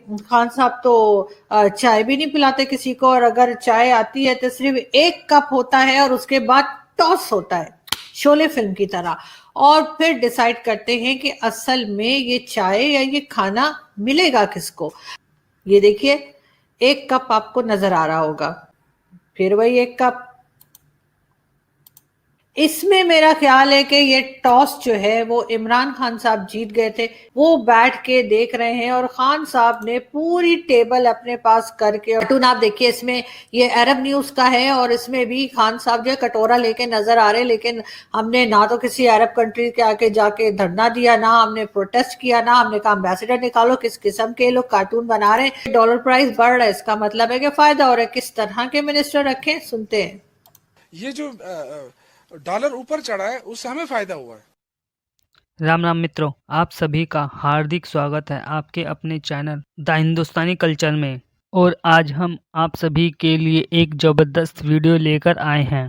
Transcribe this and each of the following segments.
खान साहब तो चाय भी नहीं पिलाते किसी को, और अगर चाय आती है तो सिर्फ एक कप होता है और उसके बाद टॉस होता है शोले फिल्म की तरह, और फिर डिसाइड करते हैं कि असल में ये चाय या ये खाना मिलेगा किसको। ये देखिए, एक कप आपको नजर आ रहा होगा, फिर वही एक कप। इसमें मेरा ख्याल है कि ये टॉस जो है वो इमरान खान साहब जीत गए थे। वो बैठ के देख रहे हैं और खान साहब ने पूरी टेबल अपने पास करके, कार्टून आप देखिए, इसमें ये अरब न्यूज का है और इसमें भी खान साहब जो है कटोरा लेके नजर आ रहे हैं, लेकिन हमने ना तो किसी अरब कंट्री के आके जाके धरना दिया, ना हमने प्रोटेस्ट किया, ना हमने कहा एम्बेसडर निकालो। किस किस्म के लोग कार्टून बना रहे हैं। डॉलर प्राइस बढ़ रहा है, इसका मतलब है कि फायदा हो रहा है। किस तरह के मिनिस्टर रखें, सुनते हैं। ये जो डॉलर ऊपर चढ़ा है उससे हमें फायदा हुआ है। राम राम मित्रों, आप सभी का हार्दिक स्वागत है आपके अपने चैनल द हिंदुस्तानी कल्चर में। और आज हम आप सभी के लिए एक ज़बरदस्त वीडियो लेकर आए हैं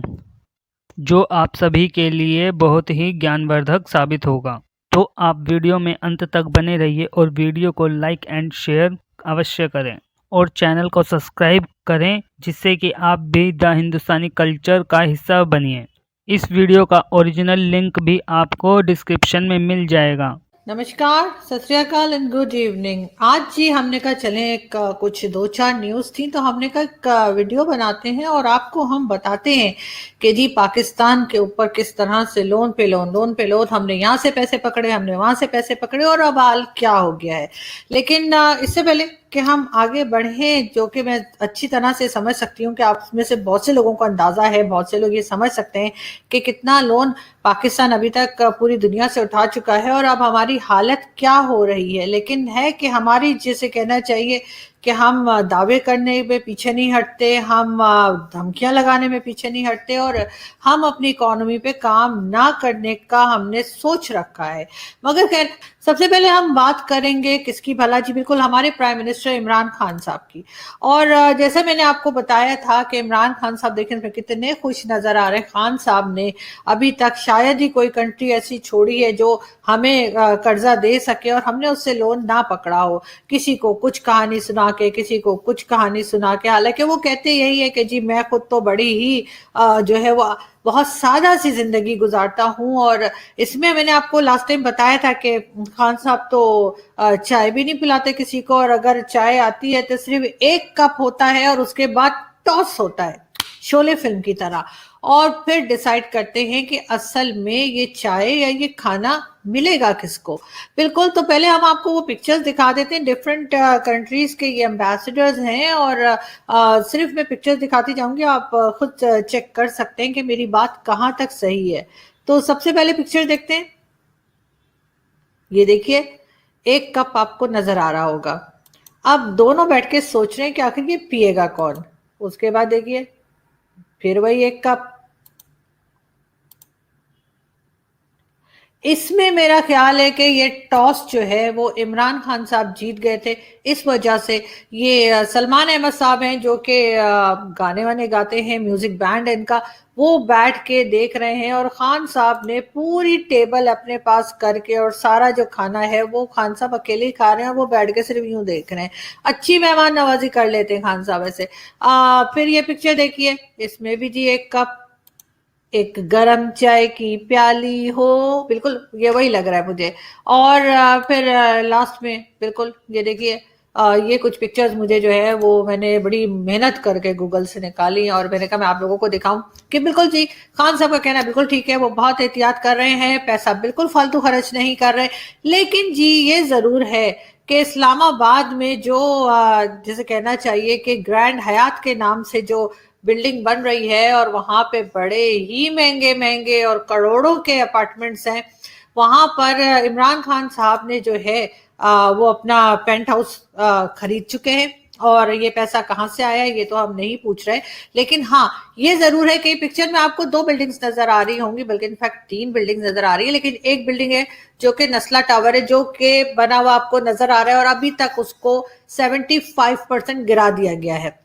जो आप सभी के लिए बहुत ही ज्ञानवर्धक साबित होगा। तो आप वीडियो में अंत तक बने रहिए और वीडियो को लाइक एंड शेयर अवश्य करें और चैनल को सब्सक्राइब करें, जिससे कि आप भी द हिंदुस्तानी कल्चर का हिस्सा बनिए। इस वीडियो का ओरिजिनल लिंक भी आपको डिस्क्रिप्शन में मिल जाएगा। नमस्कार, सत श्री अकाल एंड गुड इवनिंग। आज जी हमने कहा चलें एक कुछ दो चार न्यूज़ थी तो हमने कहा एक वीडियो बनाते हैं और आपको हम बताते हैं कि जी पाकिस्तान के ऊपर किस तरह से लोन पे लोन, हमने यहाँ से पैसे पकड़े, हमने वहां से पैसे पकड़े और अब हाल क्या हो गया है। लेकिन इससे पहले कि हम आगे बढ़ें, जो कि मैं अच्छी तरह से समझ सकती हूँ कि आप में से बहुत से लोगों को अंदाजा है, बहुत से लोग ये समझ सकते हैं कि कितना लोन पाकिस्तान अभी तक पूरी दुनिया से उठा चुका है और अब हमारी हालत क्या हो रही है। लेकिन है कि हमारी, जिसे कहना चाहिए कि हम दावे करने में पीछे नहीं हटते, हम धमकियां लगाने में पीछे नहीं हटते, और हम अपनी इकोनॉमी पे काम ना करने का हमने सोच रखा है। मगर खैर, सबसे पहले हम बात करेंगे किसकी भला जी, बिल्कुल हमारे प्राइम मिनिस्टर इमरान खान साहब की। और जैसे मैंने आपको बताया था कि इमरान खान साहब देखने में कितने खुश नजर आ रहे हैं। खान साहब ने अभी तक शायद ही कोई कंट्री ऐसी छोड़ी है जो हमें कर्जा दे सके और हमने उससे लोन ना पकड़ा हो, किसी को कुछ कहानी सुना के, किसी को कुछ कहानी सुना के। हालांकि वो कहते यही है कि जी मैं खुद तो बड़ी ही जो है वो बहुत सादा सी जिंदगी गुजारता हूं। और इसमें मैंने आपको लास्ट टाइम बताया था कि खान साहब तो चाय भी नहीं पिलाते किसी को, और अगर चाय आती है तो सिर्फ एक कप होता है और उसके बाद टॉस होता है शोले फिल्म की तरह, और फिर डिसाइड करते हैं कि असल में ये चाय या ये खाना मिलेगा किसको। बिल्कुल, तो पहले हम आपको वो पिक्चर्स दिखा देते हैं। डिफरेंट कंट्रीज के ये एम्बेसडर्स हैं और सिर्फ मैं पिक्चर्स दिखाती जाऊंगी, आप खुद चेक कर सकते हैं कि मेरी बात कहाँ तक सही है। तो सबसे पहले पिक्चर देखते हैं। ये देखिए, एक कप आपको नजर आ रहा होगा। अब दोनों बैठ के सोच रहे हैं कि आखिर ये पिएगा कौन। उसके बाद देखिए, फिर वही एक कप। इसमें मेरा ख्याल है कि ये टॉस जो है वो इमरान खान साहब जीत गए थे। इस वजह से ये सलमान अहमद साहब हैं जो कि गाने वाने गाते हैं, म्यूजिक बैंड है इनका, वो बैठ के देख रहे हैं और खान साहब ने पूरी टेबल अपने पास करके और सारा जो खाना है वो खान साहब अकेले ही खा रहे हैं और वो बैठ के सिर्फ यूं देख रहे हैं। अच्छी मेहमान नवाजी कर लेते हैं खान साहब ऐसे। फिर ये पिक्चर देखिए, इसमें भी जी एक कप, एक गरम चाय की प्याली हो, बिल्कुल ये वही लग रहा है मुझे। और फिर लास्ट में बिल्कुल ये देखिए, ये कुछ पिक्चर्स मुझे जो है वो मैंने बड़ी मेहनत करके गूगल से निकाली और मैंने कहा मैं आप लोगों को दिखाऊं कि बिल्कुल जी खान साहब का कहना बिल्कुल ठीक है। वो बहुत एहतियात कर रहे हैं, पैसा बिल्कुल फालतू खर्च नहीं कर रहे। लेकिन जी ये जरूर है कि इस्लामाबाद में जो जैसे कहना चाहिए कि ग्रैंड हयात के नाम से जो बिल्डिंग बन रही है और वहां पे बड़े ही महंगे महंगे और करोड़ों के अपार्टमेंट्स हैं, वहां पर इमरान खान साहब ने जो है वो अपना पेंट हाउस खरीद चुके हैं। और ये पैसा कहाँ से आया ये तो हम नहीं पूछ रहे, लेकिन हाँ ये जरूर है कि पिक्चर में आपको दो बिल्डिंग्स नजर आ रही होंगी, बल्कि इनफैक्ट तीन बिल्डिंग नजर आ रही है। लेकिन एक बिल्डिंग है जो कि नस्ला टावर है, जो कि बना हुआ आपको नजर आ रहा है और अभी तक उसको 75% गिरा दिया गया है।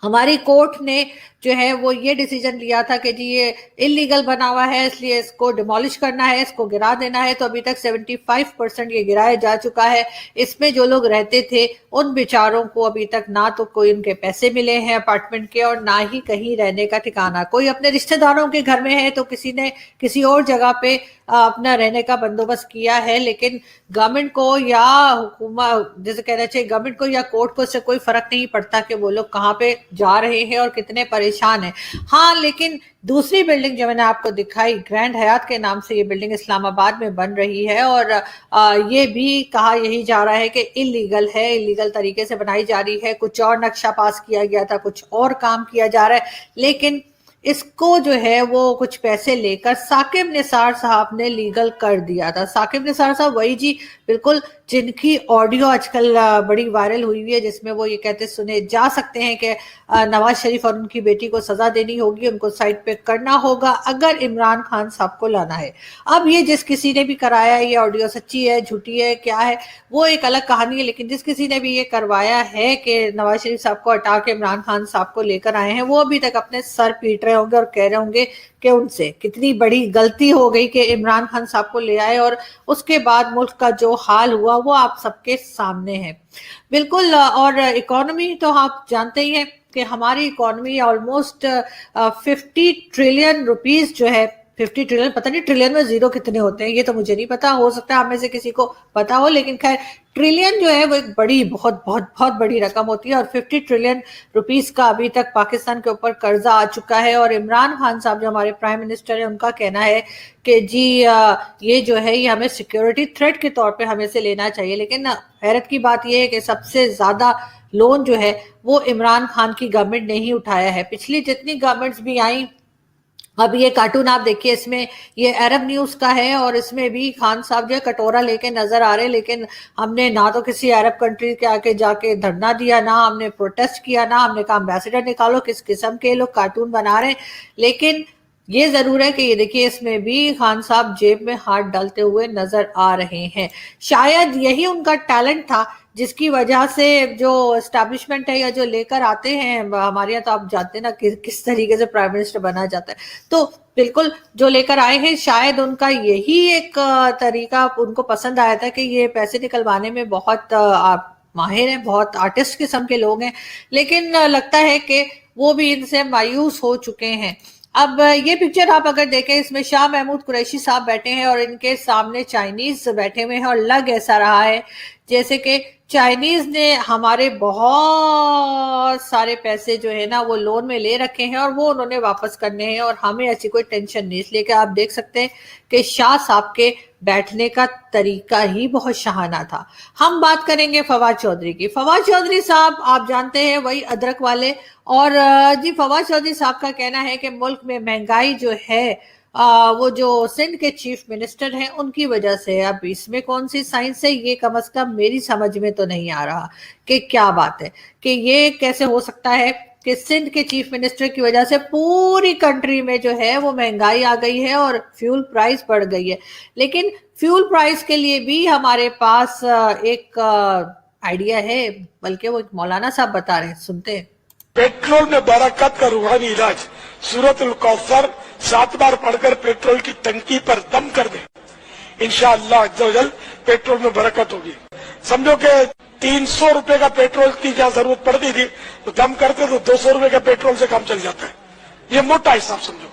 हमारी कोर्ट ने जो है वो ये डिसीजन लिया था कि जी ये इलीगल बना हुआ है, इसलिए इसको डिमोलिश करना है, इसको गिरा देना है। तो अभी तक 75% ये गिराया जा चुका है। इसमें जो लोग रहते थे उन बेचारों को अभी तक ना तो कोई उनके पैसे मिले हैं अपार्टमेंट के, और ना ही कहीं रहने का ठिकाना। कोई अपने रिश्तेदारों के घर में है तो किसी ने किसी और जगह पे अपना रहने का बंदोबस्त किया है, लेकिन गवर्नमेंट को या हुकूमत, जैसे कहना चाहिए गवर्नमेंट को या कोर्ट को, इससे कोई फर्क नहीं पड़ता कि वो लोग कहाँ पे जा रहे हैं और कितने परेशान हैं। हाँ, लेकिन दूसरी बिल्डिंग जो मैंने आपको दिखाई, ग्रैंड हयात के नाम से ये बिल्डिंग इस्लामाबाद में बन रही है, और ये भी कहा यही जा रहा है कि इलीगल है, इलीगल तरीके से बनाई जा रही है। कुछ और नक्शा पास किया गया था, कुछ और काम किया जा रहा है, लेकिन इसको जो है वो कुछ पैसे लेकर साकिब निसार साहब ने लीगल कर दिया था। साकिब निसार साहब वही जी, बिल्कुल, जिनकी ऑडियो आजकल बड़ी वायरल हुई हुई है, जिसमें वो ये कहते सुने जा सकते हैं कि नवाज शरीफ और उनकी बेटी को सजा देनी होगी, उनको साइड पे करना होगा अगर इमरान खान साहब को लाना है। अब ये जिस किसी ने भी कराया, ये ऑडियो सच्ची है झूठी है क्या है वो एक अलग कहानी है, लेकिन जिस किसी ने भी ये करवाया है कि नवाज शरीफ साहब को हटा के इमरान खान साहब को लेकर आए हैं, वो अभी तक अपने सर पीट रहे होंगे और कह रहे होंगे कि उनसे कितनी बड़ी गलती हो गई कि इमरान खान साहब को ले आए, और उसके बाद मुल्क का जो हाल हुआ वो आप सबके सामने है। बिल्कुल। और इकोनॉमी तो आप जानते ही हैं कि हमारी इकोनॉमी ऑलमोस्ट 50 ट्रिलियन रुपीस जो है, 50 ट्रिलियन, पता नहीं ट्रिलियन में जीरो कितने होते हैं ये तो मुझे नहीं पता, हो सकता है हमें से किसी को पता हो, लेकिन खैर ट्रिलियन जो है वो एक बड़ी बहुत बहुत बहुत बड़ी रकम होती है। और 50 ट्रिलियन रुपीस का अभी तक पाकिस्तान के ऊपर कर्जा आ चुका है, और इमरान खान साहब जो हमारे प्राइम मिनिस्टर हैं उनका कहना है कि जी ये जो है ये हमें सिक्योरिटी थ्रेट के तौर पे हमें से लेना चाहिए। लेकिन हैरत की बात ये है कि सबसे ज्यादा लोन जो है वो इमरान खान की गवर्नमेंट ने ही उठाया है। पिछली जितनी गवर्नमेंट्स भी आई, अब ये कार्टून आप देखिए, इसमें ये अरब न्यूज का है और इसमें भी खान साहब जो है कटोरा लेके नजर आ रहे हैं, लेकिन हमने ना तो किसी अरब कंट्री के आके जाके धरना दिया, ना हमने प्रोटेस्ट किया, ना हमने कहा एम्बेसडर निकालो। किस किस्म के लोग कार्टून बना रहे हैं। लेकिन ये जरूर है कि ये देखिए इसमें भी खान साहब जेब में हाथ डालते हुए नजर आ रहे हैं। शायद यही उनका टैलेंट था जिसकी वजह से जो एस्टैब्लिशमेंट है या जो लेकर आते हैं हमारे यहाँ, तो आप जानते हैं ना किस तरीके से प्राइम मिनिस्टर बना जाता है, तो बिल्कुल जो लेकर आए हैं शायद उनका यही एक तरीका उनको पसंद आया था कि ये पैसे निकलवाने में बहुत माहिर हैं, बहुत आर्टिस्ट किस्म के लोग हैं। लेकिन लगता है कि वो भी इनसे मायूस हो चुके हैं। अब ये पिक्चर आप अगर देखें, इसमें शाह महमूद कुरैशी साहब बैठे हैं और इनके सामने चाइनीज बैठे हुए हैं, और लग ऐसा रहा है जैसे कि चाइनीज ने हमारे बहुत सारे पैसे जो है ना वो लोन में ले रखे हैं और वो उन्होंने वापस करने हैं, और हमें ऐसी कोई टेंशन नहीं। इसलिए कि आप देख सकते हैं कि शाह साहब के बैठने का तरीका ही बहुत शाहाना था। हम बात करेंगे फवाद चौधरी की। फवाद चौधरी साहब आप जानते हैं वही अदरक वाले, और जी फवाद चौधरी साहब का कहना है कि मुल्क में महंगाई जो है वो जो सिंध के चीफ मिनिस्टर हैं उनकी वजह से। अब इसमें कौन सी साइंस है, ये कम से कम मेरी समझ में तो नहीं आ रहा कि क्या बात है, कि ये कैसे हो सकता है कि सिंध के चीफ मिनिस्टर की वजह से पूरी कंट्री में जो है वो महंगाई आ गई है और फ्यूल प्राइस बढ़ गई है। लेकिन फ्यूल प्राइस के लिए भी हमारे पास एक आइडिया है, बल्कि वो मौलाना साहब बता रहे हैं, सुनते हैं। पेट्रोल में बरकत का रूहानी इलाज सूरतुल कौसर 7 बार पढ़कर पेट्रोल की टंकी पर दम कर दे, इंशाअल्लाह अज़्ज़वजल पेट्रोल में बरकत होगी। समझो कि 300 रुपए का पेट्रोल की जहाँ जरूरत पड़ती थी तो दम करते तो 200 रुपए का पेट्रोल से काम चल जाता है। ये मोटा हिसाब समझो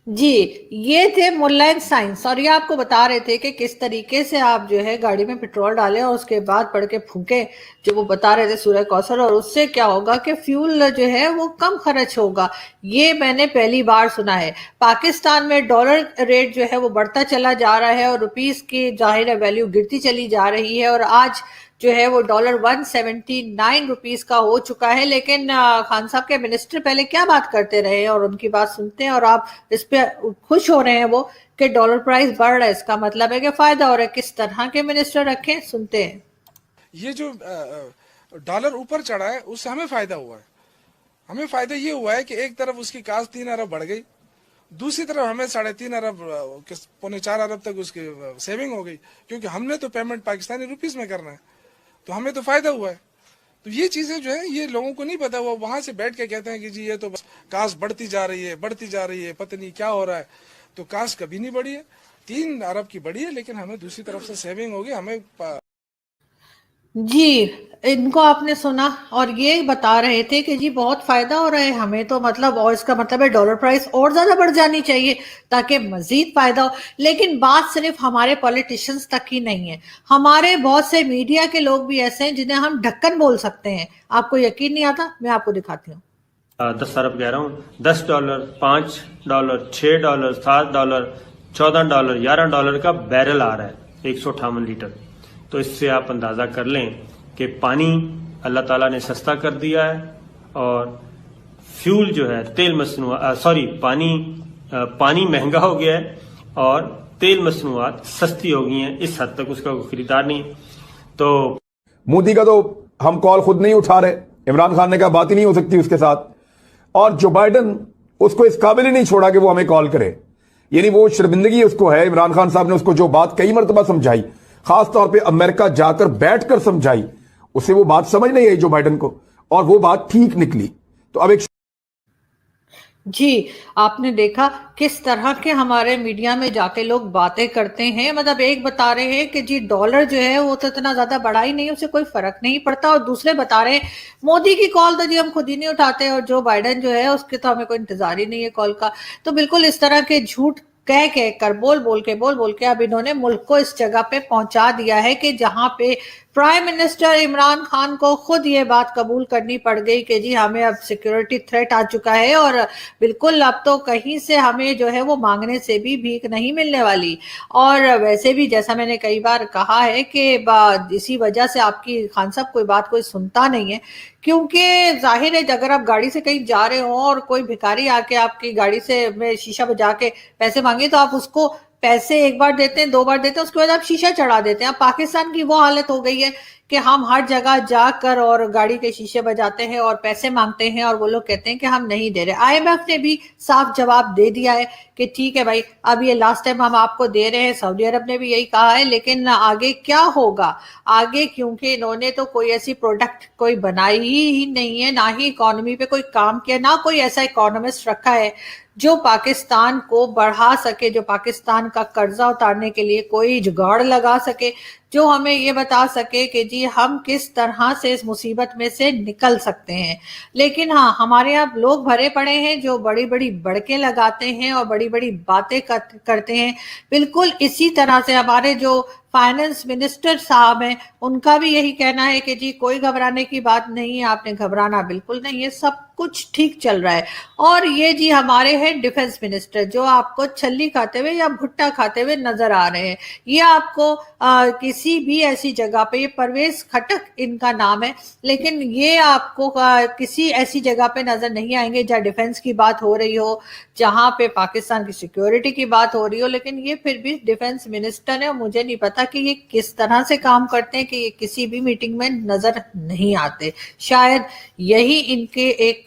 जी। ये थे मुल्लाइन साइंस, और ये आपको बता रहे थे कि किस तरीके से आप जो है गाड़ी में पेट्रोल डालें और उसके बाद पढ़ के फूकें, जो वो बता रहे थे सूरह कौसर, और उससे क्या होगा कि फ्यूल जो है वो कम खर्च होगा। ये मैंने पहली बार सुना है। पाकिस्तान में डॉलर रेट जो है वो बढ़ता चला जा रहा है और रुपीस की जाहिर वैल्यू गिरती चली जा रही है, और आज जो है वो डॉलर 179 रुपीस का हो चुका है। लेकिन खान साहब के मिनिस्टर पहले क्या बात करते रहे और उनकी बात सुनते हैं, और आप इस पे खुश हो रहे हैं वो कि डॉलर प्राइस बढ़ रहा है, इसका मतलब है कि फायदा हो रहा है। किस तरह के मिनिस्टर रखें, सुनते हैं। ये जो डॉलर ऊपर चढ़ा है उससे हमें फायदा हुआ है। हमें फायदा ये हुआ है कि एक तरफ उसकी कास्ट 3 अरब बढ़ गई, दूसरी तरफ हमें 3.5 अरब 4.25 अरब तक उसकी सेविंग हो गई, क्योंकि हमने तो पेमेंट पाकिस्तानी रुपीस में करना है, तो हमें तो फायदा हुआ है। تو یہ چیزیں جو ہے یہ لوگوں کو نہیں پتا, وہ وہاں سے بیٹھ کے کہتے ہیں کہ جی یہ تو کاسٹ بڑھتی جا رہی ہے, پتہ نہیں کیا ہو رہا ہے. تو کاسٹ کبھی نہیں بڑھی ہے, 3 ارب کی بڑھی ہے, لیکن ہمیں دوسری طرف سے سیونگ ہوگی. ہمیں جی ان کو آپ نے سنا اور یہ بتا رہے تھے کہ جی بہت فائدہ ہو رہا ہے ہمیں تو, مطلب اور اس کا مطلب ہے ڈالر پرائس اور زیادہ بڑھ جانی چاہیے تاکہ مزید فائدہ ہو. لیکن بات صرف ہمارے پولیٹیشنز تک ہی نہیں ہے, ہمارے بہت سے میڈیا کے لوگ بھی ایسے ہیں جنہیں ہم ڈھکن بول سکتے ہیں. آپ کو یقین نہیں آتا, میں آپ کو دکھاتی ہوں. 10 ارب کہہ رہا ہوں, $10, $5, $6, $7, $14, $11 کا بیرل آ رہا ہے, 158 لیٹر. تو اس سے آپ اندازہ کر لیں کہ پانی اللہ تعالیٰ نے سستا کر دیا ہے, اور فیول جو ہے تیل مصنوعات پانی مہنگا ہو گیا ہے اور تیل مصنوعات سستی ہو گئی ہیں. اس حد تک اس کا کوئی خریدار نہیں. تو مودی کا تو ہم کال خود نہیں اٹھا رہے, عمران خان نے کہا بات ہی نہیں ہو سکتی اس کے ساتھ, اور جو بائیڈن اس کو اس قابل ہی نہیں چھوڑا کہ وہ ہمیں کال کرے. یعنی وہ شرمندگی اس کو ہے. عمران خان صاحب نے اس کو جو بات کئی مرتبہ سمجھائی, خاص طور پہ امریکہ جا کر بیٹھ کر سمجھائی, اسے وہ بات سمجھ نہیں آئی جو بائیڈن کو, اور وہ بات ٹھیک نکلی. تو اب ایک جی آپ نے دیکھا کس طرح کے ہمارے میڈیا میں جا کے لوگ باتیں کرتے ہیں. مطلب ایک بتا رہے ہیں کہ جی ڈالر جو ہے وہ تو اتنا زیادہ بڑا ہی نہیں, اسے کوئی فرق نہیں پڑتا, اور دوسرے بتا رہے ہیں مودی کی کال تو جی ہم خود ہی نہیں اٹھاتے, اور جو بائیڈن جو ہے اس کے تو ہمیں کوئی انتظار ہی نہیں ہے کال کا. تو بالکل اس طرح کے جھوٹ کہہ کر بول کے اب انہوں نے ملک کو اس جگہ پہ پہنچا دیا ہے کہ جہاں پہ پرائم منسٹر عمران خان کو خود یہ بات قبول کرنی پڑ گئی کہ جی ہمیں اب سیکیورٹی تھریٹ آ چکا ہے, اور بالکل اب تو کہیں سے ہمیں جو ہے وہ مانگنے سے بھی بھیک نہیں ملنے والی. اور ویسے بھی جیسا میں نے کئی بار کہا ہے کہ اسی وجہ سے آپ کی خان صاحب کوئی بات کوئی سنتا نہیں ہے, کیونکہ ظاہر ہے اگر آپ گاڑی سے کہیں جا رہے ہوں اور کوئی بھکاری آ کے آپ کی گاڑی سے میں شیشہ بجا کے پیسے مانگے تو آپ اس کو پیسے ایک بار دیتے ہیں, 2 بار دیتے ہیں, اس کے بعد آپ شیشہ چڑھا دیتے ہیں. اب پاکستان کی وہ حالت ہو گئی ہے کہ ہم ہر جگہ جا کر اور گاڑی کے شیشے بجاتے ہیں اور پیسے مانگتے ہیں, اور وہ لوگ کہتے ہیں کہ ہم نہیں دے رہے. آئی ایم ایف نے بھی صاف جواب دے دیا ہے کہ ٹھیک ہے بھائی اب یہ لاسٹ ٹائم ہم آپ کو دے رہے ہیں. سعودی عرب نے بھی یہی کہا ہے, لیکن آگے کیا ہوگا آگے, کیونکہ انہوں نے تو کوئی ایسی پروڈکٹ کوئی بنائی ہی نہیں ہے, نہ ہی اکانومی پہ کوئی کام کیا, نہ کوئی ایسا اکانومسٹ رکھا ہے جو پاکستان کو بڑھا سکے, جو پاکستان کا قرضہ اتارنے کے لیے کوئی جگاڑ لگا سکے, جو ہمیں یہ بتا سکے کہ جی ہم کس طرح سے اس مصیبت میں سے نکل سکتے ہیں. لیکن ہاں ہمارے یہاں لوگ بھرے پڑے ہیں جو بڑی بڑی بڑکیں لگاتے ہیں اور بڑی بڑی باتیں کرتے ہیں. بالکل اسی طرح سے ہمارے جو فائنانس منسٹر صاحب ہیں ان کا بھی یہی کہنا ہے کہ جی کوئی گھبرانے کی بات نہیں ہے, آپ نے گھبرانا بالکل نہیں ہے, سب کچھ ٹھیک چل رہا ہے. اور یہ جی ہمارے ہیں ڈیفنس منسٹر جو آپ کو چھلی کھاتے ہوئے یا بھٹا کھاتے ہوئے نظر آ رہے ہیں. یہ آپ کو کسی بھی ایسی جگہ پہ, یہ پرویز خٹک ان کا نام ہے, لیکن یہ آپ کو کسی ایسی جگہ پہ نظر نہیں آئیں گے جہاں ڈیفنس کی بات ہو رہی ہو, جہاں پہ پاکستان کی سیکیورٹی کی بات ہو رہی ہو. لیکن یہ پھر بھی ڈیفنس منسٹر ہے, اور مجھے نہیں پتا کہ یہ کس طرح سے کام کرتے ہیں کہ یہ کسی بھی میٹنگ میں نظر نہیں آتے. شاید یہی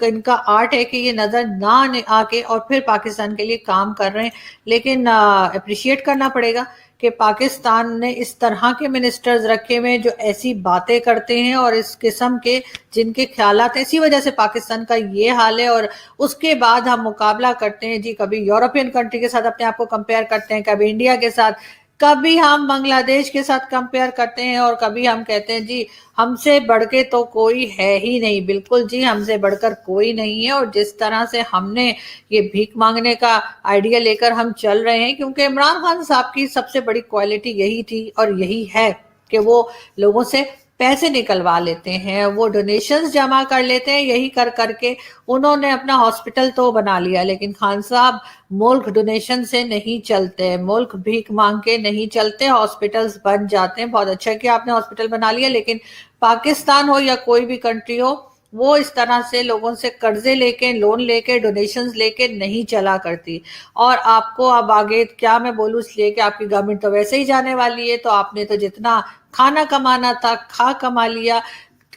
ان کا آرٹ ہے کہ یہ نظر نہ آ کے اور پھر پاکستان کے لیے کام کر رہے ہیں. لیکن اپریشیٹ کرنا پڑے گا کہ پاکستان نے اس طرح کے منسٹرز رکھے ہوئے جو ایسی باتیں کرتے ہیں اور اس قسم کے جن کے خیالات ہیں. اسی وجہ سے پاکستان کا یہ حال ہے, اور اس کے بعد ہم مقابلہ کرتے ہیں جی, کبھی یورپین کنٹری کے ساتھ اپنے آپ کو کمپیئر کرتے ہیں, کبھی انڈیا کے ساتھ, کبھی ہم بنگلہ دیش کے ساتھ کمپیئر کرتے ہیں, اور کبھی ہم کہتے ہیں جی ہم سے بڑھ کے تو کوئی ہے ہی نہیں. بالکل جی ہم سے بڑھ کر کوئی نہیں ہے. اور جس طرح سے ہم نے یہ بھیک مانگنے کا آئیڈیا لے کر ہم چل رہے ہیں, کیونکہ عمران خان صاحب کی سب سے بڑی کوالٹی یہی تھی اور یہی ہے کہ وہ لوگوں سے پیسے نکلوا لیتے ہیں, وہ ڈونیشنز جمع کر لیتے ہیں. یہی کر کے انہوں نے اپنا ہاسپٹل تو بنا لیا, لیکن خان صاحب ملک ڈونیشن سے نہیں چلتے, ملک بھیک مانگ کے نہیں چلتے, ہاسپٹلز بن جاتے ہیں. بہت اچھا کہ آپ نے ہاسپٹل بنا لیا, لیکن پاکستان ہو یا کوئی بھی کنٹری ہو, وہ اس طرح سے لوگوں سے قرضے لے کے, لون لے کے, ڈونیشنز لے کے نہیں چلا کرتی. اور آپ کو اب آگے کیا میں بولوں, اس لیے کہ آپ کی گورنمنٹ تو ویسے ہی جانے والی ہے, تو آپ نے تو جتنا کھانا کمانا تھا کھا کما لیا.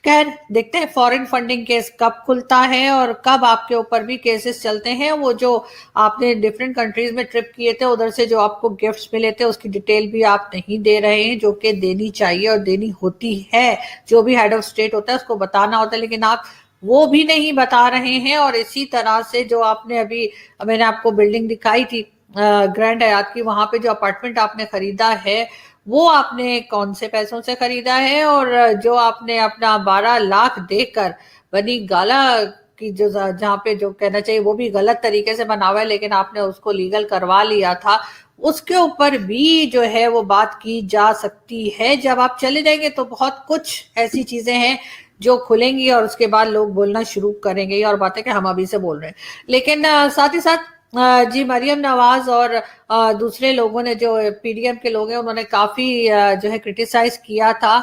खैर देखते हैं फॉरेन फंडिंग केस कब खुलता है और कब आपके ऊपर भी केसेस चलते हैं। वो जो आपने डिफरेंट कंट्रीज में ट्रिप किए थे, उधर से जो आपको गिफ्ट्स मिले थे, उसकी डिटेल भी आप नहीं दे रहे हैं, जो कि देनी चाहिए और देनी होती है। जो भी हेड ऑफ स्टेट होता है उसको बताना होता है, लेकिन आप वो भी नहीं बता रहे हैं। और इसी तरह से जो आपने अभी, मैंने आपको बिल्डिंग दिखाई थी ग्रैंड हयात की, वहां पे जो अपार्टमेंट आपने खरीदा है वो आपने कौन से पैसों से खरीदा है, और जो आपने अपना 12 लाख देकर बनी गाला की जो जहाँ पे जो कहना चाहिए वो भी गलत तरीके से बना हुआ है, लेकिन आपने उसको लीगल करवा लिया था, उसके ऊपर भी जो है वो बात की जा सकती है। जब आप चले जाएंगे तो बहुत कुछ ऐसी चीजें हैं जो खुलेंगी और उसके बाद लोग बोलना शुरू करेंगे। और बात है कि हम अभी से बोल रहे हैं, लेकिन साथ ही साथ जी मरियम नवाज और दूसरे लोगों ने, जो पीडीएम के लोग हैं, उन्होंने काफी जो है क्रिटिसाइज किया था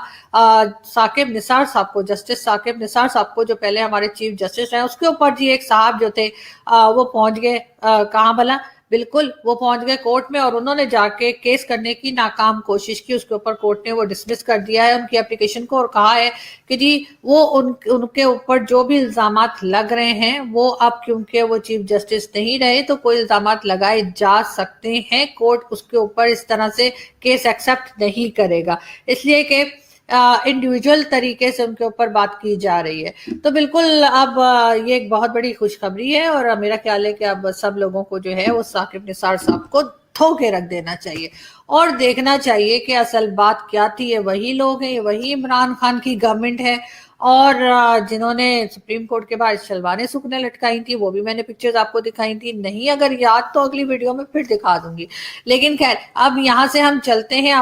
साकिब निसार साहब को, जस्टिस साकिब निसार साहब को, जो पहले हमारे चीफ जस्टिस रहे। उसके ऊपर जी एक साहब जो थे वो पहुंच गए कहाँ भला, बिल्कुल वो पहुंच गए कोर्ट में, और उन्होंने जाके केस करने की नाकाम कोशिश की। उसके ऊपर कोर्ट ने वो डिसमिस कर दिया है उनकी एप्लीकेशन को, और कहा है कि जी वो उनके ऊपर जो भी इल्जामात लग रहे हैं वो अब क्योंकि वो चीफ जस्टिस नहीं रहे तो कोई इल्जामात लगाए जा सकते हैं। कोर्ट उसके ऊपर इस तरह से केस एक्सेप्ट नहीं करेगा, इसलिए कि इंडिविजुअल तरीके से उनके ऊपर बात की जा रही है। तो बिल्कुल अब ये एक बहुत बड़ी खुशखबरी है, और मेरा ख्याल है कि अब सब लोगों को जो है वो साकिब निसार साहब को धो के रख देना चाहिए और देखना चाहिए कि असल बात क्या थी। ये वही लोग हैं, ये वही इमरान खान की गवर्नमेंट है, और जिन्होंने सुप्रीम कोर्ट के बाहर शलवारें सूखने लटकाई थी, वो भी मैंने पिक्चर्स आपको दिखाई थी। नहीं अगर याद तो अगली वीडियो में फिर दिखा दूंगी। लेकिन खैर अब यहाँ से हम चलते हैं।